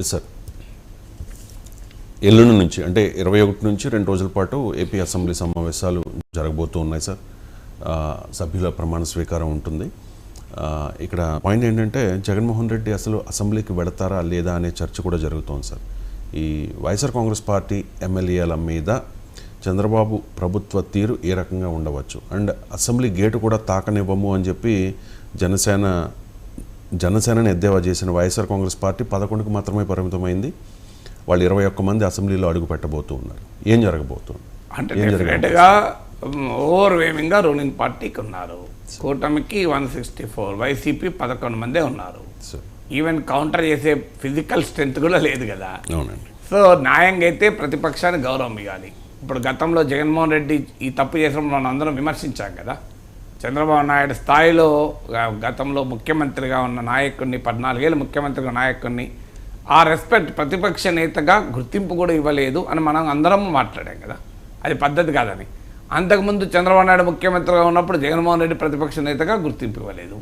Sir, ఎల్లుండి నుంచి అంటే 21 నుంచి 2 రోజుల పాటు ఏపీ అసెంబ్లీ సమావేశాలు జరగబోతూ ఉన్నాయి సార్. సభ్యుల ప్రమాణ స్వీకారం ఉంటుంది. ఇక్కడ పాయింట్ ఏంటంటే జగన్మోహన్ రెడ్డి అసలు అసెంబ్లీకి వెళతారా లేదా అనే చర్చ కూడా జరుగుతోంది సార్. ఈ వైఎస్ఆర్ కాంగ్రెస్ పార్టీ ఎమ్మెల్యేల మీద చంద్రబాబు ప్రభుత్వ తీరు ఏ రకంగా ఉండవచ్చు, అండ్ అసెంబ్లీ గేటు కూడా తాకనివ్వము అని చెప్పి జనసేనని ఎద్దేవా చేసిన వైఎస్ఆర్ కాంగ్రెస్ పార్టీ 11కు మాత్రమే పరిమితమైంది. వాళ్ళు 21 మంది అసెంబ్లీలో అడుగు పెట్టబోతూ ఉన్నారు. ఏం జరగబోతుంది అంటే డెఫినెట్గా ఓవర్వేమింగ్గా రూలింగ్ పార్టీకి ఉన్నారు. కూటమికి 164, వైసీపీ 11 మందే ఉన్నారు. ఈవెన్ కౌంటర్ చేసే ఫిజికల్ స్ట్రెంత్ కూడా లేదు కదా. అవునండి. సో న్యాయంగా అయితే ప్రతిపక్షానికి గౌరవం ఇవ్వాలి. ఇప్పుడు గతంలో జగన్మోహన్ రెడ్డి ఈ తప్పు చేసినప్పుడు మనం అందరం విమర్శించాం కదా. చంద్రబాబు నాయుడు స్థాయిలో గతంలో ముఖ్యమంత్రిగా ఉన్న నాయకుడిని, 14 ఏళ్ళు ముఖ్యమంత్రిగా నాయకుడిని ఆ రెస్పెక్ట్ ప్రతిపక్ష నేతగా గుర్తింపు కూడా ఇవ్వలేదు అని మనం అందరం మాట్లాడాం కదా. అది పద్ధతి కాదని. అంతకుముందు చంద్రబాబు నాయుడు ముఖ్యమంత్రిగా ఉన్నప్పుడు జగన్మోహన్ రెడ్డి ప్రతిపక్ష నేతగా గుర్తింపు ఇవ్వలేదు.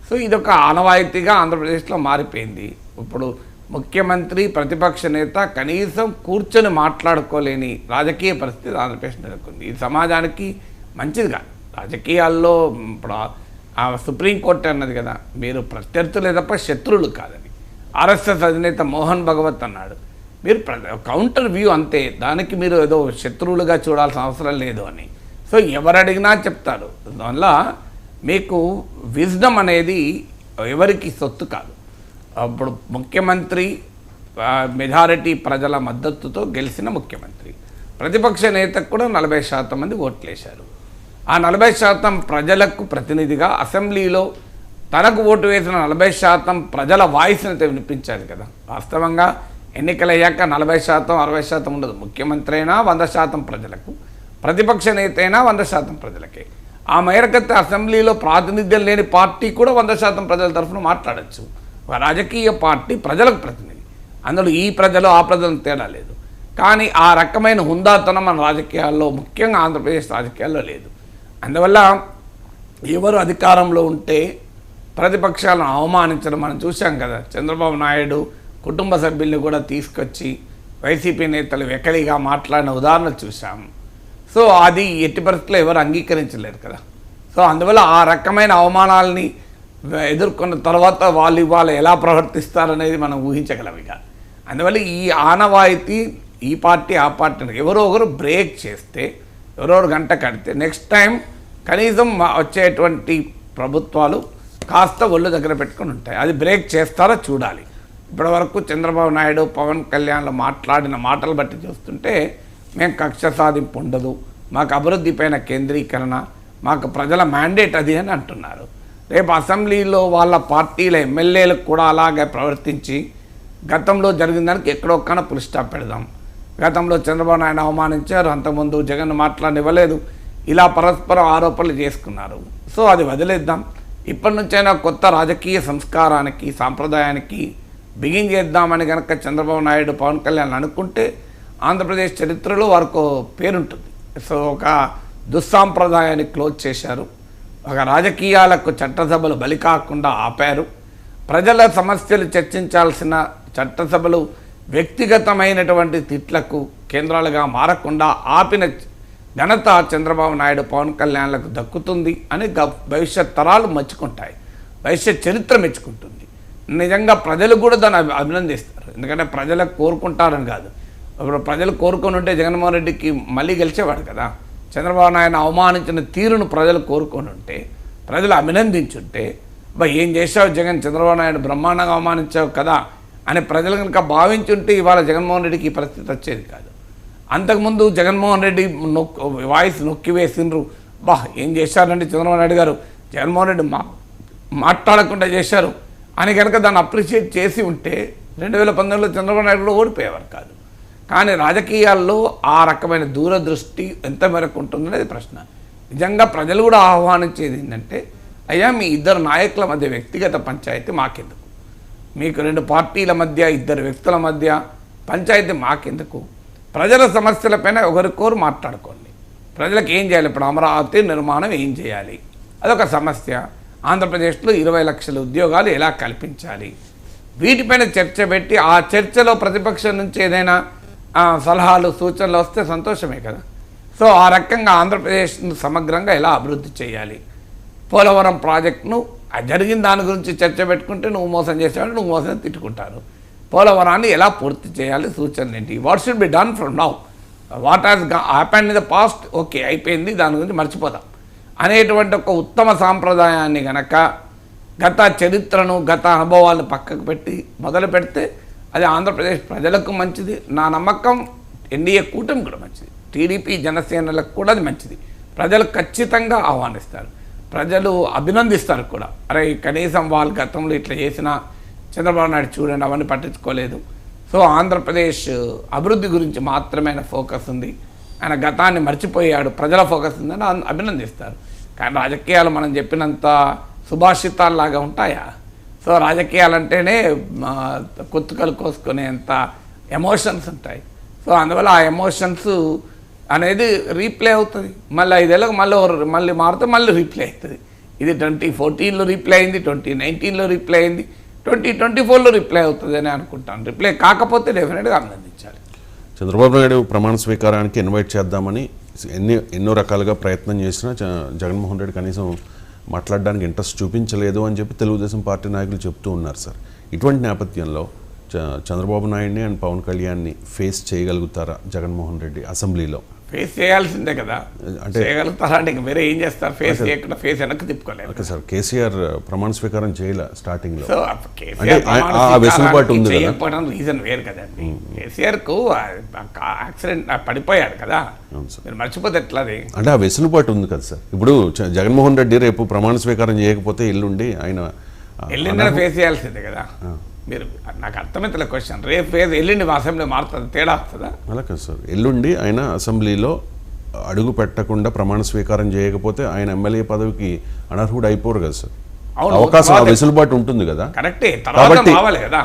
సో ఇదొక ఆనవాయితీగా ఆంధ్రప్రదేశ్లో మారిపోయింది. ఇప్పుడు ముఖ్యమంత్రి, ప్రతిపక్ష నేత కనీసం కూర్చొని మాట్లాడుకోలేని రాజకీయ పరిస్థితి ఆంధ్రప్రదేశ్ నెలకొంది. ఇది సమాజానికి మంచిది కాదు. రాజకీయాల్లో ఇప్పుడు సుప్రీంకోర్టు అన్నది కదా, మీరు ప్రత్యర్థులే తప్ప శత్రువులు కాదని. ఆర్ఎస్ఎస్ అధినేత మోహన్ భగవత్ అన్నాడు, మీరు కౌంటర్ వ్యూ అంతే, దానికి మీరు ఏదో శత్రువులుగా చూడాల్సిన అవసరం లేదు అని. సో ఎవరు అడిగినా చెప్తారు. దానివల్ల మీకు విజ్డమ్ అనేది ఎవరికి సొత్తు కాదు. అప్పుడు ముఖ్యమంత్రి మెజారిటీ ప్రజల మద్దతుతో గెలిచిన ముఖ్యమంత్రి, ప్రతిపక్ష నేతకు కూడా 40% మంది ఓట్లేశారు. ఆ 40% ప్రజలకు ప్రతినిధిగా అసెంబ్లీలో తనకు ఓటు వేసిన 40% ప్రజల వాయిస్ని అయితే వినిపించాలి కదా. వాస్తవంగా ఎన్నికలయ్యాక 40%, 60% ఉండదు. ముఖ్యమంత్రి అయినా 100% ప్రజలకు, ప్రతిపక్ష నేత అయినా 100% ప్రజలకే. ఆ మేరకైతే అసెంబ్లీలో ప్రాతినిధ్యం లేని పార్టీ కూడా 100% ప్రజల తరఫున మాట్లాడచ్చు. ఒక రాజకీయ పార్టీ ప్రజలకు ప్రతినిధి, అందులో ఈ ప్రజలు ఆ ప్రజలను తేడా లేదు. కానీ ఆ రకమైన హుందాతనం మన రాజకీయాల్లో, ముఖ్యంగా ఆంధ్రప్రదేశ్ రాజకీయాల్లో లేదు. అందువల్ల ఎవరు అధికారంలో ఉంటే ప్రతిపక్షాలను అవమానించడం మనం చూసాం కదా. చంద్రబాబు నాయుడు కుటుంబ సభ్యుల్ని కూడా తీసుకొచ్చి వైసీపీ నేతలు వెకలిగా మాట్లాడిన ఉదాహరణలు చూసాం. సో అది ఎట్టి పరిస్థితుల్లో ఎవరు అంగీకరించలేరు కదా. సో అందువల్ల ఆ రకమైన అవమానాలని ఎదుర్కొన్న తర్వాత వాళ్ళు ఇవాళ ఎలా ప్రవర్తిస్తారనేది మనం ఊహించగలం. ఇక అందువల్ల ఈ ఆనవాయితీ ఈ పార్టీ ఆ పార్టీని ఎవరో ఒకరు బ్రేక్ చేస్తే, ఎవరో గంట కడితే నెక్స్ట్ టైం కనీసం వచ్చేటువంటి ప్రభుత్వాలు కాస్త ఒళ్ళు దగ్గర పెట్టుకుని ఉంటాయి. అది బ్రేక్ చేస్తారో చూడాలి. ఇప్పటివరకు చంద్రబాబు నాయుడు, పవన్ కళ్యాణ్లో మాట్లాడిన మాటలు బట్టి చూస్తుంటే మేము కక్ష సాధింపు ఉండదు, మాకు అభివృద్ధి పైన కేంద్రీకరణ, మాకు ప్రజల మ్యాండేట్ అది అని అంటున్నారు. రేపు అసెంబ్లీలో వాళ్ళ పార్టీల ఎమ్మెల్యేలకు కూడా అలాగే ప్రవర్తించి గతంలో జరిగిన దానికి ఎక్కడొక్కన పులి స్టాప్ పెడదాం. గతంలో చంద్రబాబు నాయుడు అవమానించారు, అంతకుముందు జగన్ మాట్లాడనివ్వలేదు, ఇలా పరస్పరం ఆరోపణలు చేసుకున్నారు. సో అది వదిలేద్దాం. ఇప్పటి నుంచైనా కొత్త రాజకీయ సంస్కారానికి, సాంప్రదాయానికి బిగిన్ చేద్దామని కనుక చంద్రబాబు నాయుడు, పవన్ కళ్యాణ్ అనుకుంటే ఆంధ్రప్రదేశ్ చరిత్రలో వారికి పేరుంటుంది. సో ఒక దుస్సాంప్రదాయాన్ని క్లోజ్ చేశారు. ఒక రాజకీయాలకు చట్టసభలు బలి కాకుండా ఆపారు. ప్రజల సమస్యలు చర్చించాల్సిన చట్టసభలు వ్యక్తిగతమైనటువంటి తిట్లకు కేంద్రాలుగా మారకుండా ఆపిన ఘనత చంద్రబాబు నాయుడు, పవన్ కళ్యాణ్లకు దక్కుతుంది అని భవిష్యత్ తరాలు మెచ్చుకుంటాయి, భవిష్యత్ చరిత్ర మెచ్చుకుంటుంది. నిజంగా ప్రజలు కూడా దాన్ని అభినందిస్తారు. ఎందుకంటే ప్రజలకు కోరుకుంటారని కాదు, ఇప్పుడు ప్రజలు కోరుకొని ఉంటే జగన్మోహన్ రెడ్డికి మళ్ళీ గెలిచేవాడు కదా. చంద్రబాబు నాయుడు అవమానించిన తీరును ప్రజలు కోరుకొని ఉంటే, ప్రజలు అభినందించుంటే, ఏం చేశావు జగన్, చంద్రబాబు నాయుడు బ్రహ్మాండంగా అవమానించావు కదా అని ప్రజలు కనుక భావించుంటే ఇవాళ జగన్మోహన్ రెడ్డికి ఈ పరిస్థితి వచ్చేది కాదు. అంతకుముందు జగన్మోహన్ రెడ్డి వాయిస్ నొక్కివేసిండ్రు, ఏం చేశారండి చంద్రబాబు నాయుడు గారు, జగన్మోహన్ రెడ్డి మాట్లాడకుండా చేశారు అని కనుక దాన్ని అప్రిషియేట్ చేసి ఉంటే 2019లో చంద్రబాబు నాయుడు కూడా ఓడిపోయేవారు కాదు. కానీ రాజకీయాల్లో ఆ రకమైన దూరదృష్టి ఎంత మేరకు ఉంటుందనేది ప్రశ్న. నిజంగా ప్రజలు కూడా ఆహ్వానించేది ఏంటంటే, అయ్యా మీ ఇద్దరు నాయకుల మధ్య వ్యక్తిగత పంచాయతీ మాకెందుకు, మీకు 2 పార్టీల మధ్య 2 వ్యక్తుల మధ్య పంచాయతీ మాకెందుకు, ప్రజల సమస్యలపైన ఒకరికొరు మాట్లాడుకోండి. ప్రజలకు ఏం చేయాలి, ఇప్పుడు అమరావతి నిర్మాణం ఏం చేయాలి, అదొక సమస్య. ఆంధ్రప్రదేశ్లో 20 లక్షల ఉద్యోగాలు ఎలా కల్పించాలి, వీటిపైన చర్చ పెట్టి ఆ చర్చలో ప్రతిపక్షం నుంచి ఏదైనా సలహాలు సూచనలు వస్తే సంతోషమే కదా. సో ఆ రకంగా ఆంధ్రప్రదేశ్ను సమగ్రంగా ఎలా అభివృద్ధి చేయాలి, పోలవరం ప్రాజెక్టును జరిగిన దాని గురించి చర్చ పెట్టుకుంటే నువ్వు మోసం చేసావు, నువ్వు మోసం తిట్టుకుంటారు. పోలవరాన్ని ఎలా పూర్తి చేయాలి, సూచనలు ఏంటి, what should be done from now, what has happened in the past, okay అయిపోయింది దాని గురించి మర్చిపోదాం అనేటువంటి ఒక ఉత్తమ సాంప్రదాయాన్ని గనక గత చరిత్రను గత అనుభవాలను పక్కకు పెట్టి మొదలు పెడితే అది ఆంధ్రప్రదేశ్ ప్రజలకు మంచిది. నా నమ్మకం ఎన్డీఏ కూటమి కూడా మంచిది, టీడీపీ జనసేనలకు కూడా అది మంచిది. ప్రజలు ఖచ్చితంగా ఆహ్వానిస్తారు, ప్రజలు అభినందిస్తారు కూడా. అరే కనీసం వాళ్ళు గతంలో ఇట్లా చేసిన చంద్రబాబు నాయుడు చూడండి అవన్నీ పట్టించుకోలేదు. సో ఆంధ్రప్రదేశ్ అభివృద్ధి గురించి మాత్రమే ఆయన ఫోకస్ ఉంది, ఆయన గతాన్ని మర్చిపోయాడు, ప్రజల ఫోకస్ ఉందని అభినందిస్తారు. కానీ రాజకీయాలు మనం చెప్పినంత సుభాషితాల్లాగా ఉంటాయా? సో రాజకీయాలంటేనే కుత్తుకలు కోసుకునేంత ఎమోషన్స్ ఉంటాయి. సో అందువల్ల ఆ ఎమోషన్స్ అనేది రీప్లే అవుతుంది, మళ్ళీ 5 ఏళ్ళకి మళ్ళీ మారితే మళ్ళీ రీప్లే అవుతుంది. ఇది 2014లో రీప్లే అయింది, 2019లో రీప్లే అయింది, 2024లో రీప్లే అవుతుంది అని అనుకుంటాను. రీప్లే కాకపోతే డెఫినెట్గా అభినందించాలి. చంద్రబాబు నాయుడు ప్రమాణ స్వీకారానికి ఇన్వైట్ చేద్దామని ఎన్నో రకాలుగా ప్రయత్నం చేసినా జగన్మోహన్ రెడ్డి కనీసం మాట్లాడడానికి ఇంట్రెస్ట్ చూపించలేదు అని చెప్పి తెలుగుదేశం పార్టీ నాయకులు చెప్తూ ఉన్నారు సార్. ఇటువంటి నేపథ్యంలో చంద్రబాబు నాయుడిని అండ్ పవన్ కళ్యాణ్ని ఫేస్ చేయగలుగుతారా జగన్మోహన్ రెడ్డి అసెంబ్లీలో? ఫేస్ చేయాల్సిందే కదా, అంటే చేయగలుగుతారా అంటే ఇంకా వేరే ఏం చేస్తారు, ఫేస్ చేయకుండా ఫేస్ వెనక్కి తిప్పుకోలేదు. ఓకే సార్, కేసీఆర్ ప్రమాణ స్వీకారం చేయలే స్టార్టింగ్లో, సో వెసులుబాటు ఉంది చేయకపోవడం రీజన్ వేరు కదండి. కేసీఆర్కు యాక్సిడెంట్ పడిపోయాడు కదా, మీరు మర్చిపోతే ఎట్లది అంటే ఆ వెసులుబాటు ఉంది కదా సార్. ఇప్పుడు జగన్మోహన్ రెడ్డి రేపు ప్రమాణ స్వీకారం చేయకపోతే ఎల్లుండి ఆయన ఫేస్ చేయాల్సిందే కదా. మీరు నాకు అర్థమైతే క్వశ్చన్, రేపు ఎల్లుండి అసెంబ్లీ మారుతుంది, తేడా వస్తుందా? అలా కదా సార్, ఎల్లుండి ఆయన అసెంబ్లీలో అడుగు పెట్టకుండా ప్రమాణ స్వీకారం చేయకపోతే ఆయన ఎమ్మెల్యే పదవికి అనర్హుడు అయిపోరు కదా సార్. అవకాశం వెసులుబాటు ఉంటుంది కదా. కరెక్టే, తర్వాత రావాలి కదా.